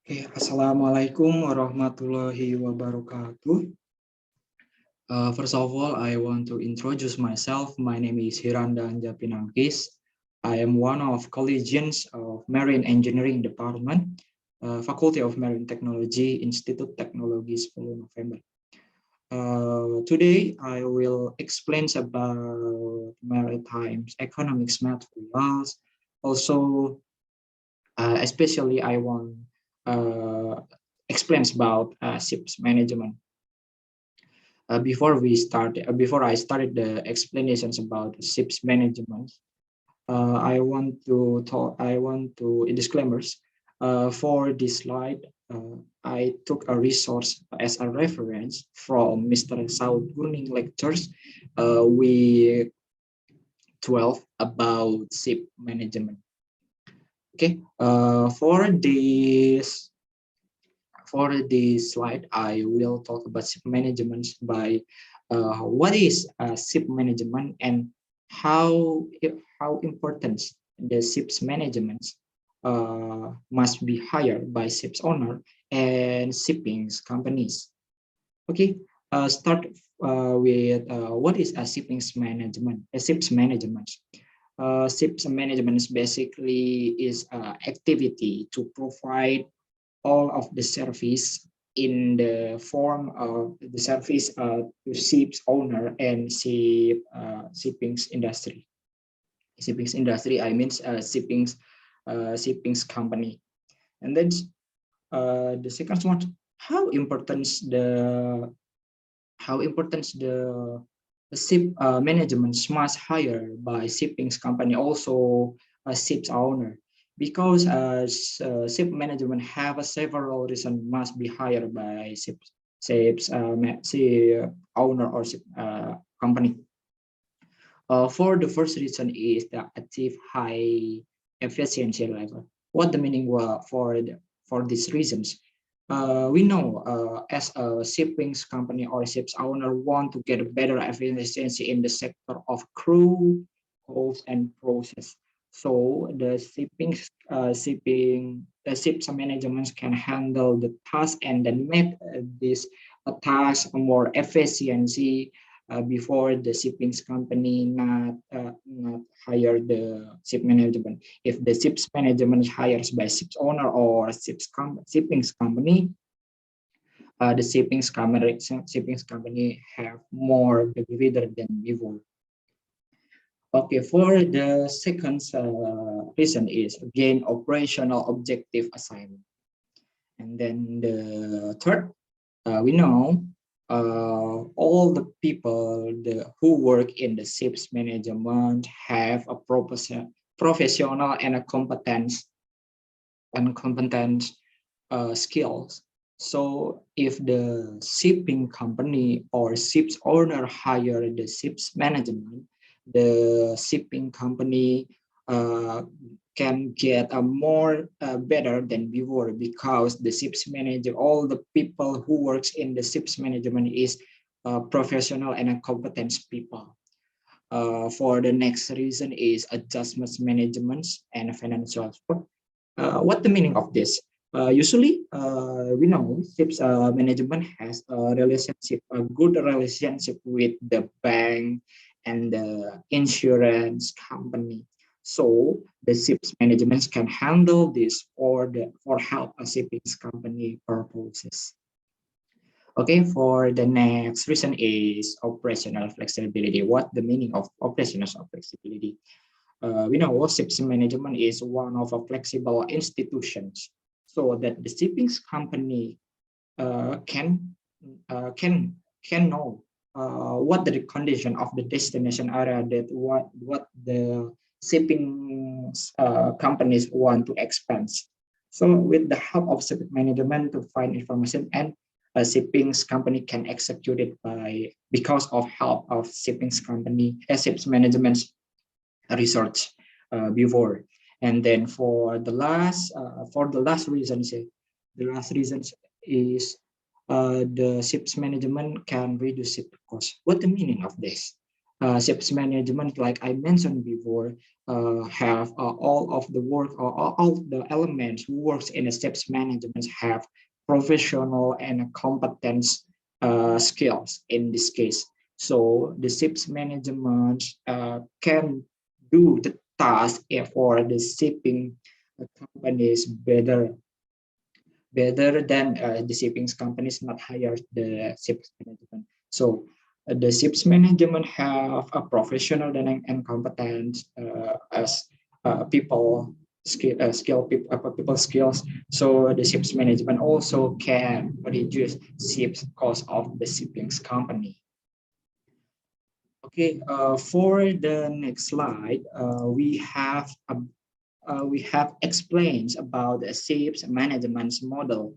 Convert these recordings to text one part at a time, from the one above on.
Oke, Assalamualaikum warahmatullahi wabarakatuh. First of all, I want to introduce myself. My name is Hiranda Anja Pinangkis. I am one of collegians of Marine Engineering Department, Faculty of Marine Technology, Institit Teknologi Sepuluh Nopember. Today, I will explain about maritime economics math class. Also, especially I want explains about ships management. Before I started the explanations about ships management, I want to talk. I want to disclaimers. For this slide, I took a resource as a reference from Mr. Saut Gurning lectures. We 12 about ship management. Okay, for this slide, I will talk about ship management by what is ship management and how important the ship's management must be hired by ship's owner and shipping companies. Okay, start with what is a shipping's management? A ship's management. Ships management basically is activity to provide all of the service in the form of the service to ship's owner and shipping's industry. Shipping's industry, I mean shipping's company. And then the second one, how important the ship management must hire by shipping's company, also a ship's owner, because ship management have several reasons must be hired by ship's owner or ship company. For the first reason is the achieve high efficiency level. What the meaning for these reasons? We know as a shipping company or ship's owner want to get a better efficiency in the sector of crew, cost, and process. So the ship's management can handle the task and then make this task more efficiency before the shipping company not hire the ship management. If the ship's management hires by ship's owner or shipping company, the shipping company have more bigger than before. Okay, for the second reason is again operational objective assignment. And then the third, we know all the people who work in the ships management have a professional and a competent skills. So if the shipping company or ship's owner hire the ship's management, the shipping company can get a more better than before, because the ship's manager, all the people who works in the ship's management is professional and competent people. For the next reason is adjustments management and financial support. What the meaning of this? Usually, we know ships management has a good relationship with the bank and the insurance company. So the ships management can handle this for help a shipping company purposes. Okay, for the next reason is operational flexibility. What the meaning of operational flexibility? We know ships management is one of a flexible institutions, so that the shipping company can know what the condition of the destination area, that what the shipping companies want to expand. So with the help of shipping management to find information, and a shipping company can execute it because of help of shipping company ships management research before. And then for the last reason is the ships management can reduce ship cost. What the meaning of this? ships management, like I mentioned before, have all of the work or all the elements who works in the ships management have professional and competence skills in this case. So the ships management can do the task for the shipping companies better than the shipping companies not hire the ships management. So the ships management have a professional and competent as people people skills. So the ships management also can reduce ships cost of the shipping company. Okay, for the next slide, we have explained about the ships management model.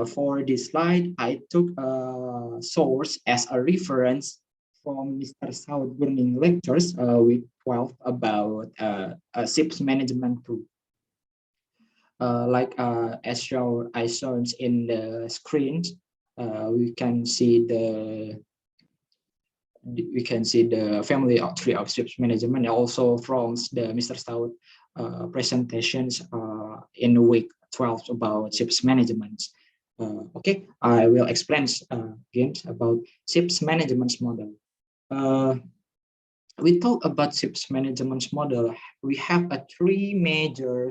For this slide, I took a source as a reference from Mr. Saut Gurning lectures with 12 about ships management too. As I shown in the screen, we can see the family tree of ships management, also from the Mr. Saut presentations in week 12 about ships management. Okay, I will explain again about ships management model. We talk about ships management model. We have three major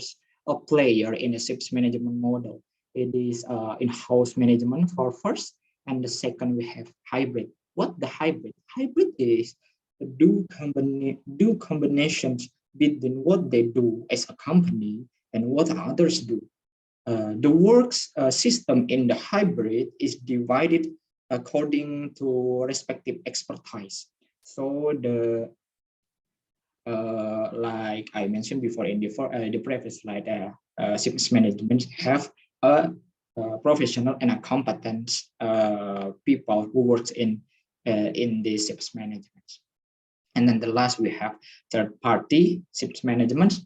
player in a ships management model. It is in-house management for first, and the second we have hybrid. What the hybrid? Hybrid is do combinations between what they do as a company and what others do. The works system in the hybrid is divided according to respective expertise. So like I mentioned before in the previous slide, ships management have a professional and a competent people who works in the ships management. And then the last we have third party ships management.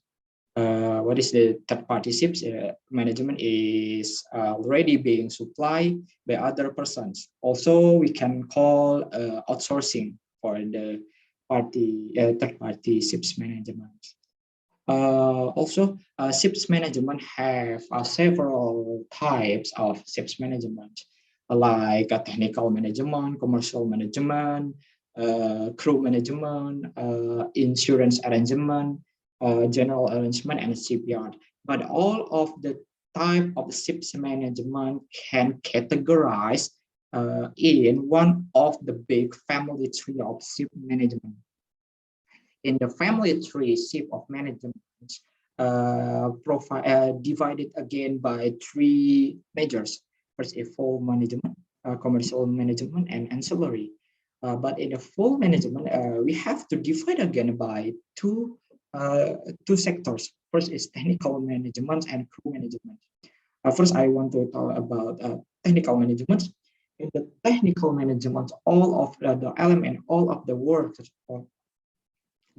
What is the third party ships management is already being supplied by other persons. Also, we can call outsourcing for the third party ships management. Also, ships management have several types of ships management, like technical management, commercial management, crew management, insurance arrangement, general arrangement, and shipyard. But all of the type of ships management can categorize in one of the big family tree of ship management. In the family tree ship of management, divided again by three majors. First is full management, commercial management, and ancillary. But in the full management, we have to divide again by two sectors. First is technical management and crew management. First, I want to talk about technical management. In the technical management, all of the element, all of the work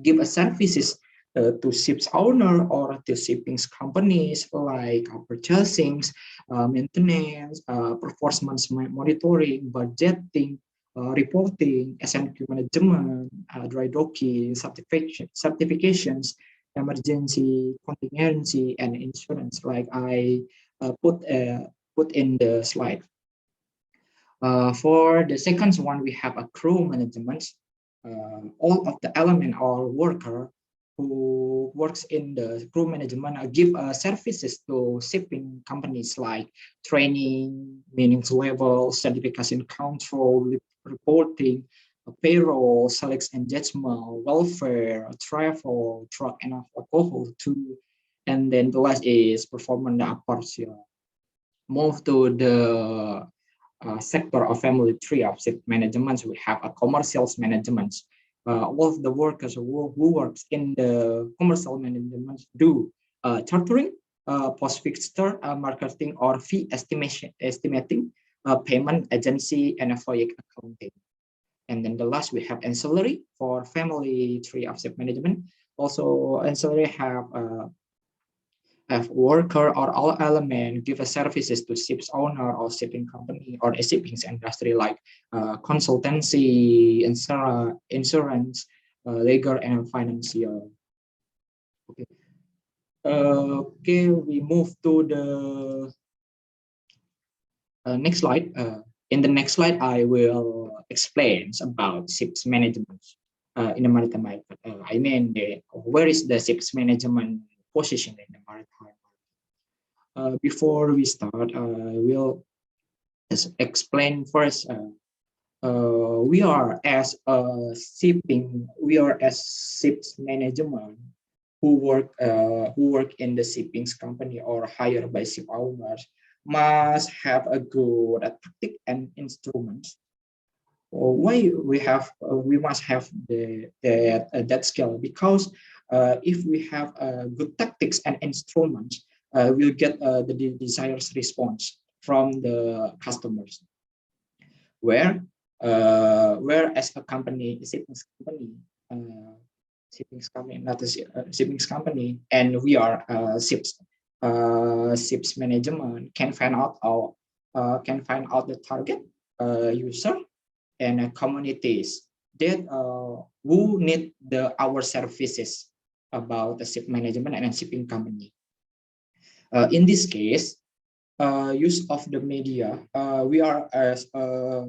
give a services to ships owner or to shipping companies like purchasing, maintenance, performance monitoring, budgeting, reporting, S&Q management, dry docking, certifications, emergency, contingency, and insurance, like I put in the slide. For the second one, we have a crew management. All of the element or worker who works in the crew management give services to shipping companies like training, meanings level, certification control, reporting, payroll, sales and judgment, welfare, travel, truck and alcohol too. And then the last is performance appraisal. Move to the sector of family tree of ship management, we have a commercial management. All of the workers who works in the commercial management do chartering, post-fixture, marketing, or fee estimating, payment agency, and FOIA accounting. And then the last we have ancillary for family tree of ship management. Also, ancillary have If worker or all element give a services to ships owner or shipping company or a shipping industry like consultancy, insurance, legal and financial. Okay. Okay, we move to the next slide. In the next slide, I will explain about ships management in the maritime market. I mean, where is the ships management position in the maritime? Before we start, we'll explain first. We are as ships management who work in the shipping company or hired by ship owners must have a good tactic and instruments. Why we must have that skill? Because if we have good tactics and instruments, we'll get the desired response from the customers. Whereas a company, not a shipping company, and we are ships management can find out the target user and communities that who need our services about the ship management and shipping company. In this case, use of the media, we are as a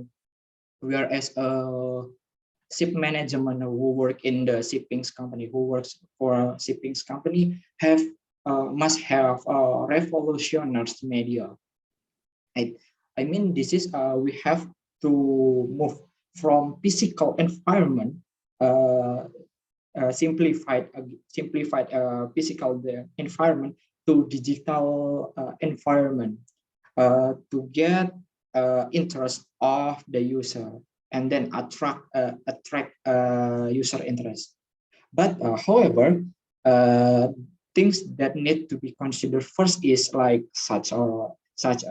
ship management who work in the shipping company, who works for a shipping company, must have revolutionary media. I mean, this is we have to move from physical environment, simplified physical environment to digital environment to get interest of the user and then attract user interest. But however, things that need to be considered first is like such as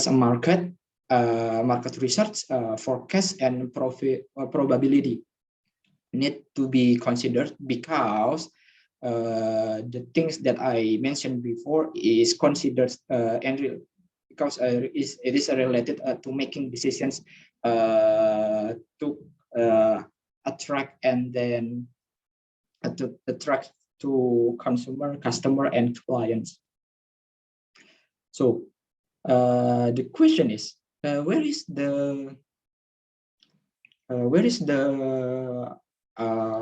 a market research, forecast and probability need to be considered, because the things that I mentioned before is considered because it is related to making decisions to attract and then to attract to customer and clients. So the question is, where is the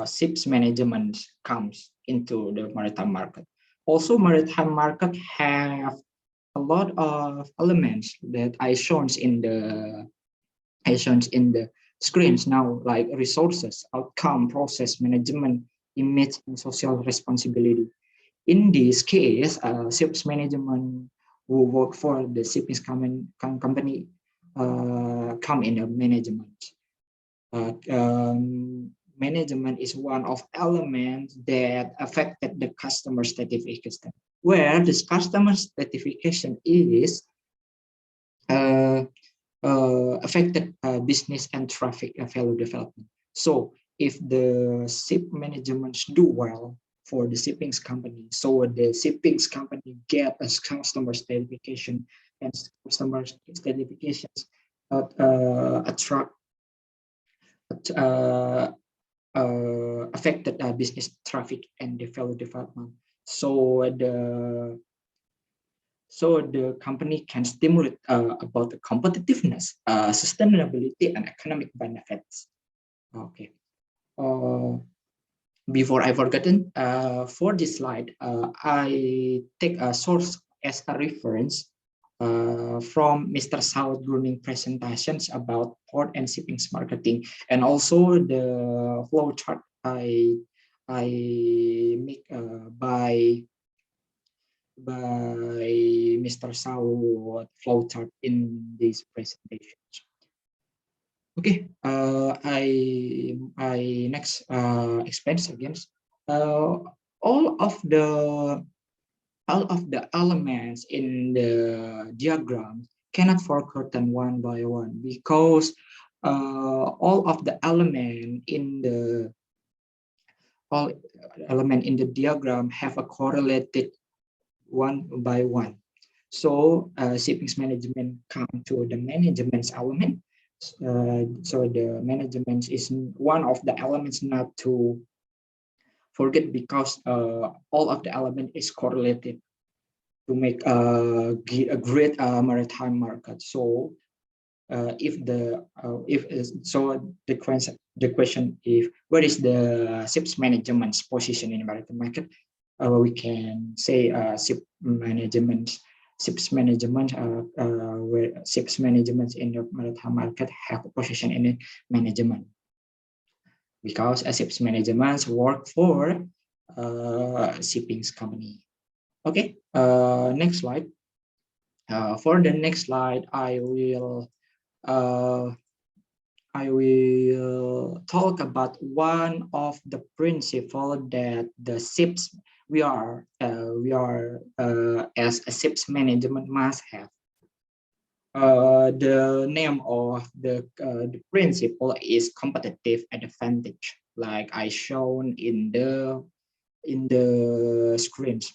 ships management comes into the maritime market? Also, maritime market have a lot of elements that I shown in the screens now, like resources, outcome, process management, image, and social responsibility. In this case, ships management who work for the shipping company come in the management. Management is one of elements that affected the customer certification, where this customer certification is affected business and traffic value development. So if the ship management do well for the shipping company, so the shipping company get a customer certification, and customer certifications attract affected business traffic and the value development. So the company can stimulate about the competitiveness, sustainability, and economic benefits. Okay. Before I forgotten, for this slide, I take a source as a reference from Mr. Saut Gurning presentations about port and shipping marketing, and also the flow chart I make by Mr. Saut flow chart in this presentation. Okay, I next explains again. All of the elements in the diagram cannot forgotten one by one, because all of the element in the all element in the diagram have a correlated one by one. So shipping management come to the management element. So the management is one of the elements not to forget, because all of the element is correlated to make a great maritime market. So the question if what is the ships management's position in the maritime market, we can say ships management where ships management in the maritime market have a position in the management, because a ships management work for shipping company. Okay, next slide. For the next slide, I will talk about one of the principles that the ships we are as a ships management must have. The name of the principle is competitive advantage, like I shown in the screens.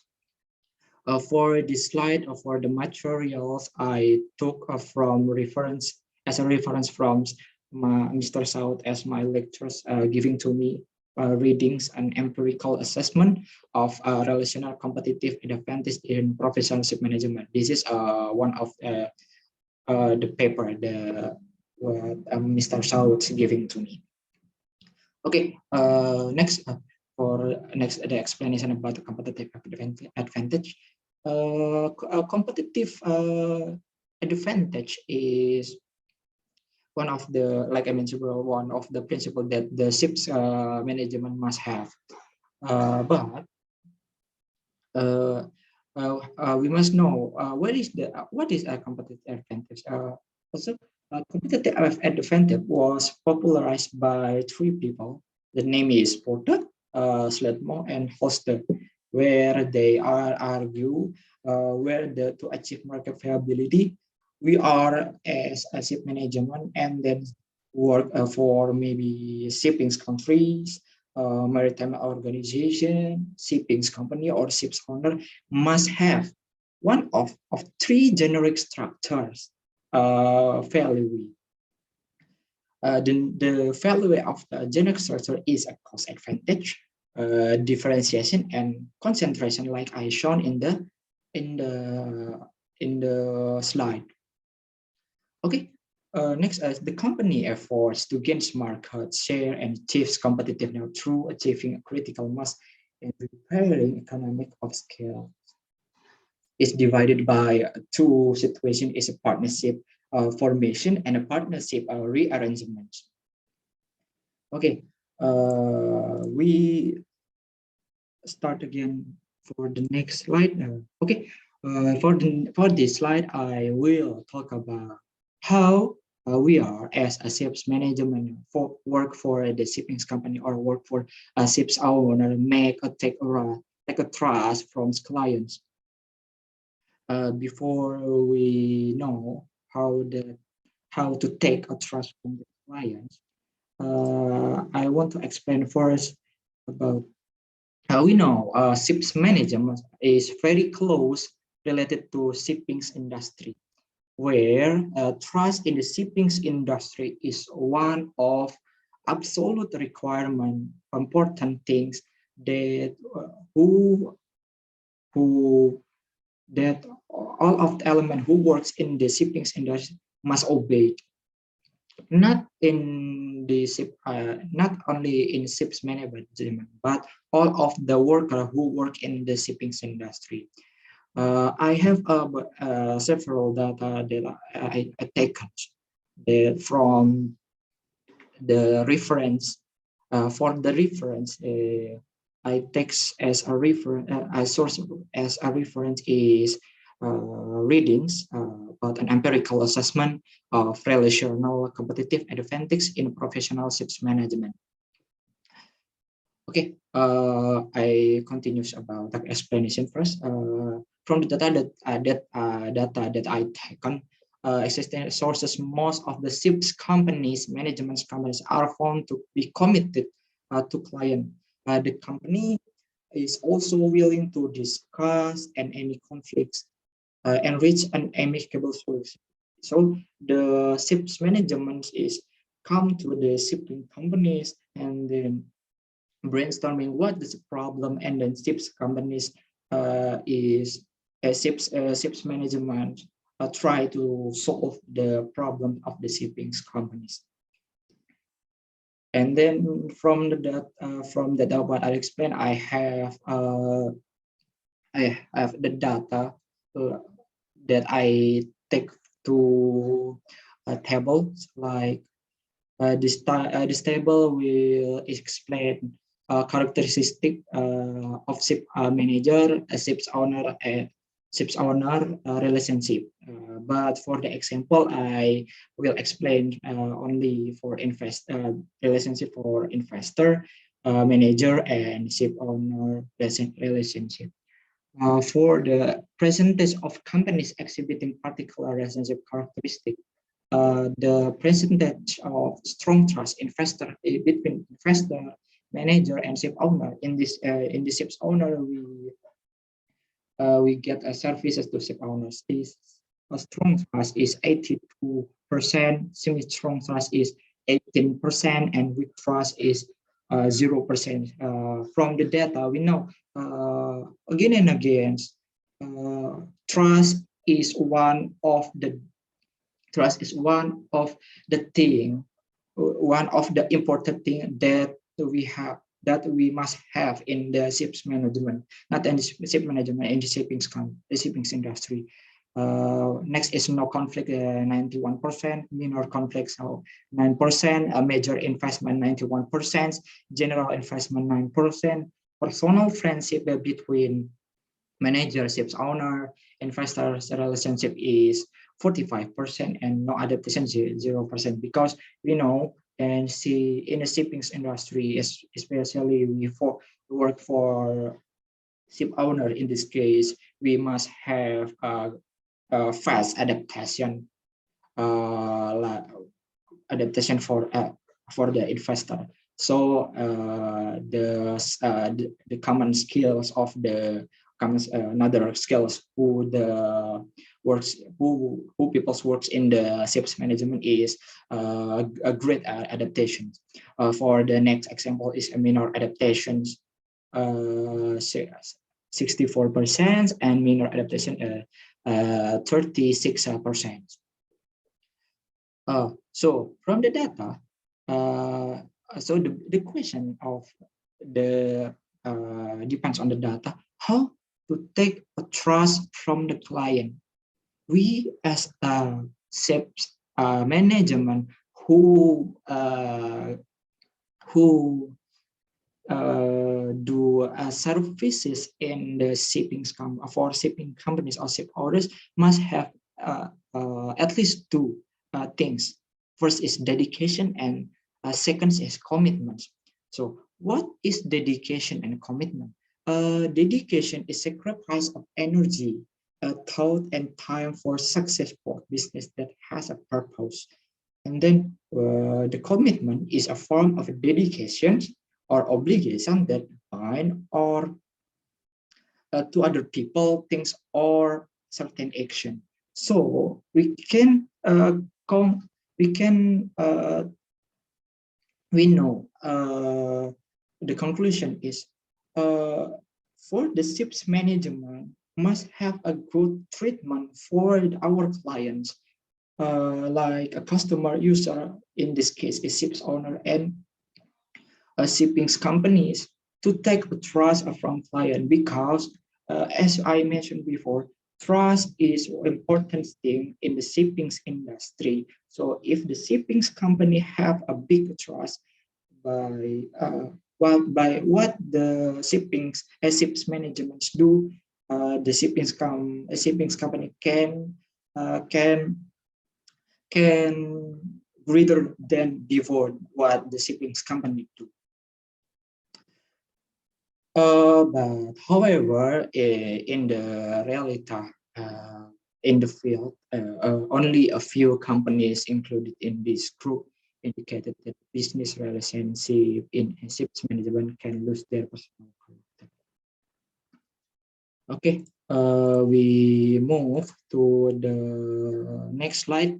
For this slide, for the materials, I took from reference from Mr. Saut as my lectures, giving to me readings and empirical assessment of relational competitive advantage in professional ship management. This is one of the paper Mr. Saut giving to me. Okay, next the explanation about the competitive advantage. Competitive advantage is one of the, like I mentioned, one of the principles that the ships management must have. But we must know what is a competitive advantage. Also, competitive advantage was popularized by three people. The name is Porter, Sledmore, and Foster, where they argue to achieve market viability, we are as a ship management and then work for maybe shipping countries, maritime organization, shipping company, or ships owner must have one of three generic structures value. The value of the generic structure is a cost advantage, differentiation, and concentration, like I shown in the slide. Okay, next is the company efforts to gain market share and achieve competitiveness through achieving a critical mass and preparing economic of scale. Is divided by two situations: is a partnership formation and a partnership rearrangement. Okay, we start again for the next slide. Okay, for this slide, I will talk about how we are as a ships management work for the shipping company or work for a ships owner take a trust from clients. Before we know how to take a trust from the clients, I want to explain first about how we know ships management is very close related to shipping industry, where trust in the shipping industry is one of absolute requirement, important things that that all of the element who works in the shipping industry must obey. Not in the ship, not only in ships management, but all of the workers who work in the shipping industry. I have several data that I taken from the reference. For the reference, I take as a reference, source as a reference is readings about an empirical assessment of relational competitive advantage in professional ships management. Okay, I continue about the explanation first. From the data that I taken, existing sources, most of the ships companies, management companies are found to be committed to client. The company is also willing to discuss and any conflicts and reach an amicable solution. So the ships management is come to the shipping companies and then brainstorming what is the problem, and then ships companies is ships management try to solve the problem of the shipping companies. And then from the data what I explained, I have the data that I take to tables like this table will explain characteristic of ship manager, a ship's owner, and ship's owner relationship. But for the example, I will explain only for relationship for investor, manager, and ship owner relationship. For the percentage of companies exhibiting particular relationship characteristic, the percentage of strong trust investor between investor, manager, and ship owner in the ship's owner, we get a services to ship owners is a strong trust is 82%, semi-strong trust is 18%, and weak trust is 0%. From the data, we know again and again, trust is one of the one of the important thing that we must have in the ships management, not in the ship management, in the shipping industry. Next is no conflict, 91%, minor conflicts, so 9%, a major investment, 91%, general investment, 9%, personal friendship between manager, ships owner, investors relationship is 45%, and no adaptation 0%, because we know and see in the shipping industry, especially we work for ship owner. In this case, we must have a fast adaptation, adaptation for the investor. So the common skills of the another skills who people works in the ships management is a great adaptation. For the next example is a minor adaptations, 64%, and minor adaptation 36%. So from the data, so the question of the depends on the data, how to take a trust from the client. We as a ships management who do services in the for shipping companies or ship owners must have at least two things. First is dedication, and second is commitment. So what is dedication and commitment? Dedication is sacrifice of energy, thought, and time for successful business that has a purpose. And then the commitment is a form of dedication or obligation that bind or to other people, things, or certain action. So we can we know the conclusion is for the ships management must have a good treatment for our clients, like a customer user, in this case a ship's owner, and shipping companies to take a trust from client, because as I mentioned before, trust is an important thing in the shipping industry. So if the shipping company have a big trust by by what the ships management do, the shipping company can greater than before what the shipping company do. But however, in the reality, in the field, only a few companies included in this group indicated that business relationship in ships management can lose their personal character. Okay, we move to the next slide.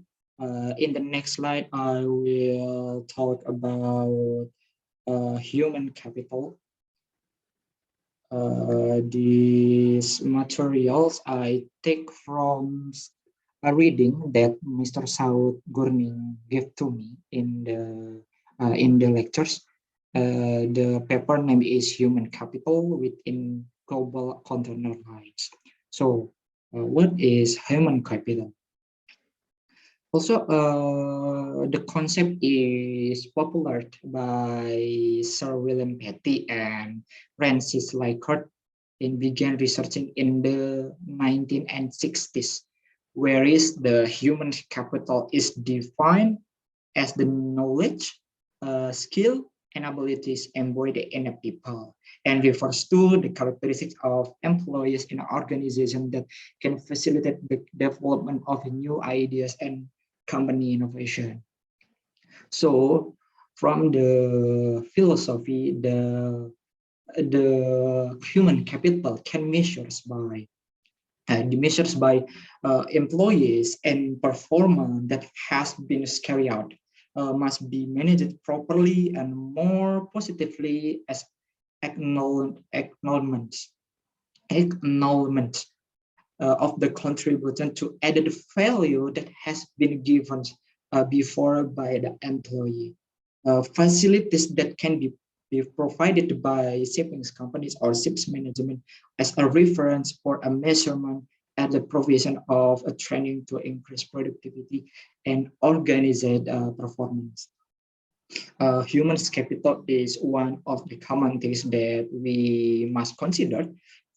In the next slide, I will talk about human capital. These materials I take from a reading that Mr. Saut Gurning gave to me in the lectures. The paper name is Human Capital within Global Container Rights. So, what is human capital? Also, the concept is popular by Sir William Petty and Francis Likert and began researching in the 1960s, whereas the human capital is defined as the knowledge, skill, and abilities embodied in a people, and refers to the characteristics of employees in an organization that can facilitate the development of new ideas and company innovation. So, from the philosophy, the human capital can measures by employees and performance that has been carried out must be managed properly and more positively as acknowledgement of the contribution to added value that has been given before by the employee. Facilities that can be provided by shipping companies or ships management as a reference for a measurement and the provision of a training to increase productivity and organized performance. Human capital is one of the common things that we must consider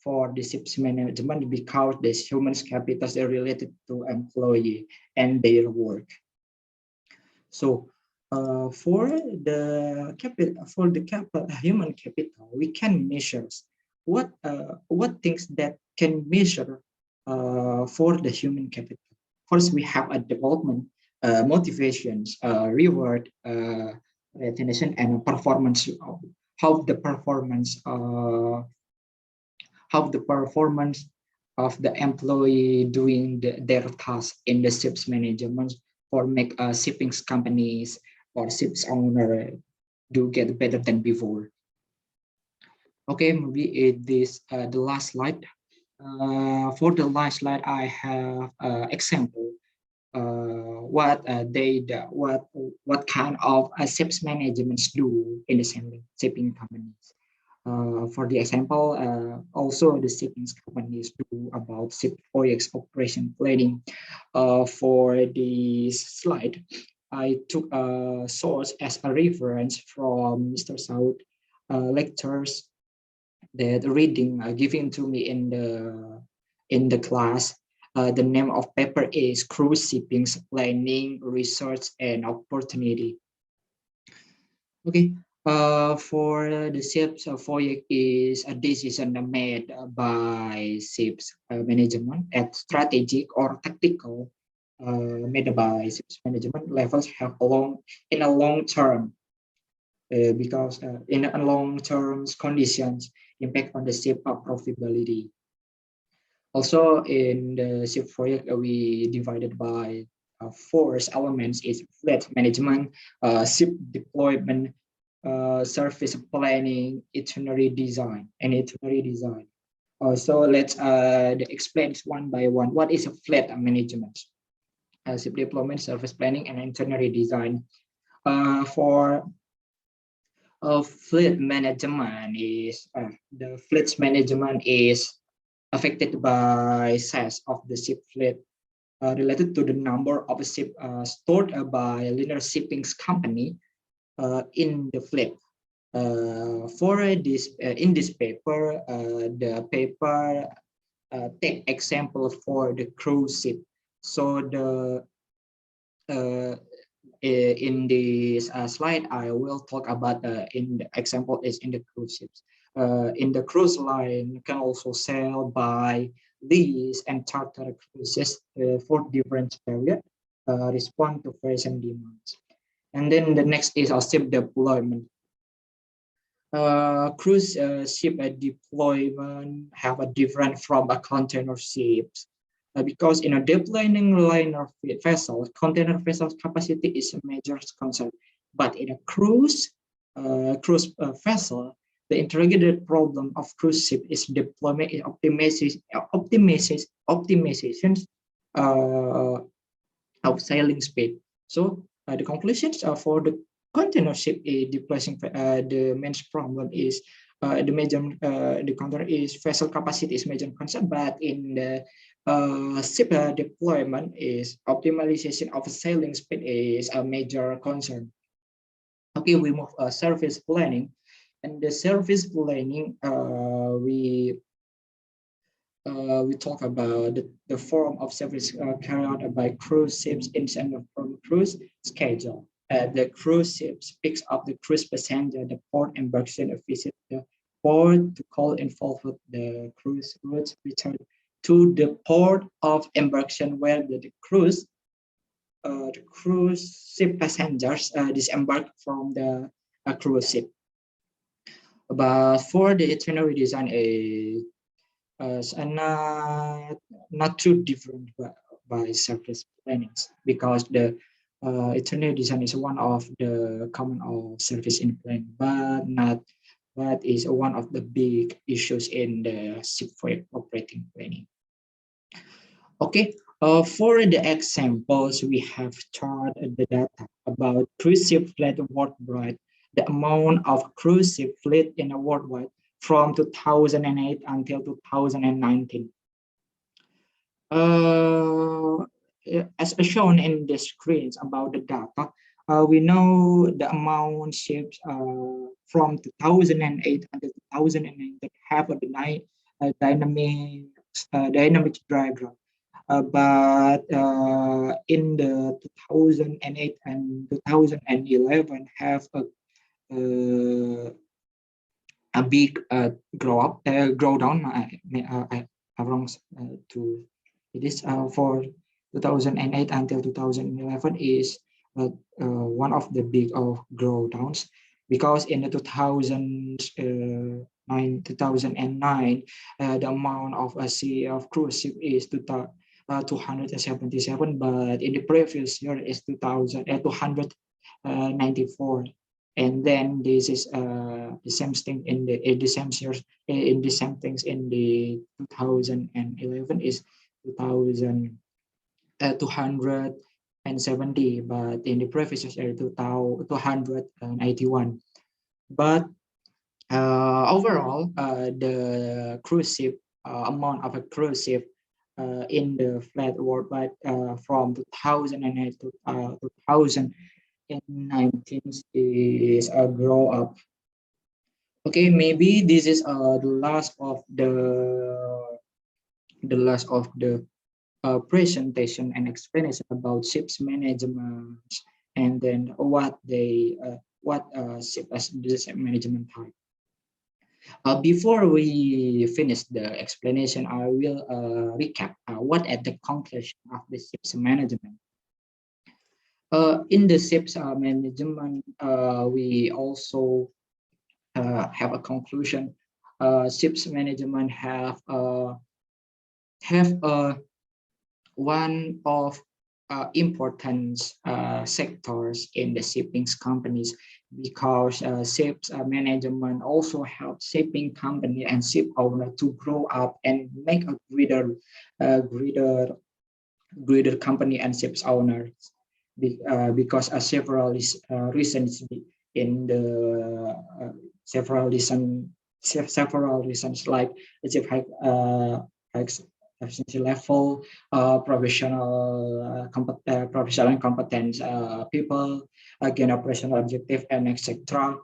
for the ships management because the human capital is related to employee and their work. So human capital, we can measure what things that can measure for the human capital. First, we have a development, motivations, reward, retention, and performance. How the performance, of the employee doing their task in the ships management or make shipping companies or ships owner do get better than before. Okay, maybe it is the last slide. For the last slide, I have example what what kind of ships management do in the shipping companies. For the example, also the shipping companies do about ship voyage operation planning. For this slide, I took a source as a reference from Mr. Saut lectures that reading given to me in the class. The name of paper is Cruise Shipping Planning, Research, and Opportunity. Okay, for the ships voyage is a decision made by ships management at strategic or tactical made by ships management levels have in a long term because in a long term conditions impact on the ship profitability. Also, in the ship project, we divided by four elements: is fleet management, ship deployment, service planning, itinerary design, and itinerary design. So let's explain one by one. What is a fleet management? Ship deployment, service planning, and itinerary design. For fleet management is the fleet management is affected by size of the ship fleet related to the number of ships stored by linear shipping company in the fleet. For this, in this paper, the paper take example for the cruise ship. So the in this slide, I will talk about in the example is in the cruise ships. In the cruise line can also sell, buy, lease, and charter cruises for different period, respond to various demands. And then the next is our ship deployment. Cruise ship deployment have a different from a container ships because in a deploying liner vessel, container vessel capacity is a major concern. But in a cruise vessel, the integrated problem of cruise ship is deployment optimization of sailing speed. So the conclusions for the container ship deploying the main problem is the container is vessel capacity is major concern, but in the ship deployment is optimization of sailing speed is a major concern. Okay, we move service planning, and the service planning we talk about the form of service carried out by cruise ships in the cruise schedule. The cruise ship picks up the cruise passenger, the port embarkation visit the port to call involved with the cruise routes, return to the port of embarkation where the cruise ship passengers disembark from the cruise ship. But for the itinerary design, not too different by service plannings because the itinerary design is one of the common of service in planning, but is one of the big issues in the ship operating planning. Okay, for the examples, we have charted the data about cruise ship fleet worldwide, the amount of cruise ship fleet in a worldwide from 2008 until 2019. As shown in the screens about the data, we know the amount ships from 2008 until 2009 that have a dynamic diagram. But in the 2008 and 2011 have a big grow down. I have wrong to it is for 2008 until 2011 is one of the big of grow downs because in the 2009 the amount of a sea of cruise ship is 277, but in the previous year is 294. And then this is the same thing in the same years in the same things in the 2011 is 270, but in the previous year 281. But overall, the cruise ship amount of a cruise ship in the fleet worldwide from 2008 to 2019 is a grow up. Okay, maybe this is the last of the presentation and explanation about ships management, and then what ship as the ship management type. Before we finish the explanation, I will recap what at the conclusion of the ships management. In the ships management, we also have a conclusion. Ships management have one of important sectors in the shipping companies because ships management also helps shipping company and ship owner to grow up and make a greater company and ships owners because several reasons in the several reasons like ship efficiency level, professional competence people, again operational objective, and etc.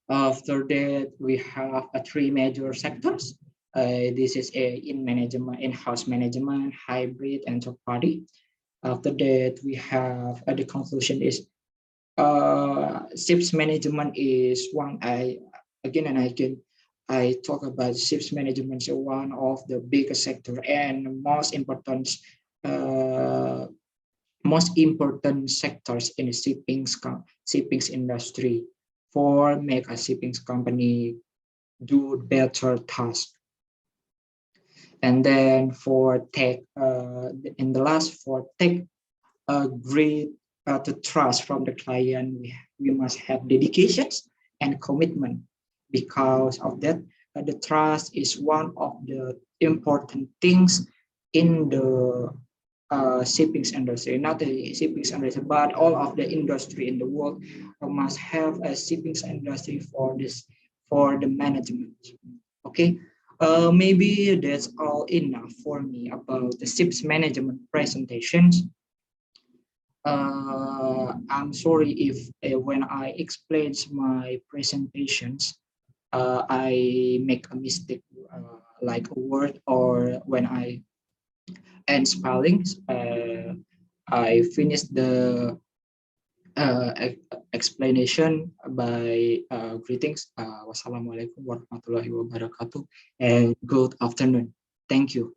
After that, we have three major sectors. This is in management, in-house management, hybrid, and third party. After that, we have the conclusion is ships management is one. I talk about ships management is one of the biggest sector and most important most important sectors in the shipping industry for make a shipping company do better task. And then for tech, in the last for tech, great the trust from the client, we must have dedications and commitment. Because of that, the trust is one of the important things in the shipping industry, not the shipping industry, but all of the industry in the world must have a shipping industry for this, for the management. Okay, maybe that's all enough for me about the ships management presentations. I'm sorry if when I explain my presentations, I make a mistake, like a word, or when I end spelling. I finish the explanation by greetings. Wassalamualaikum warahmatullahi wabarakatuh, and good afternoon. Thank you.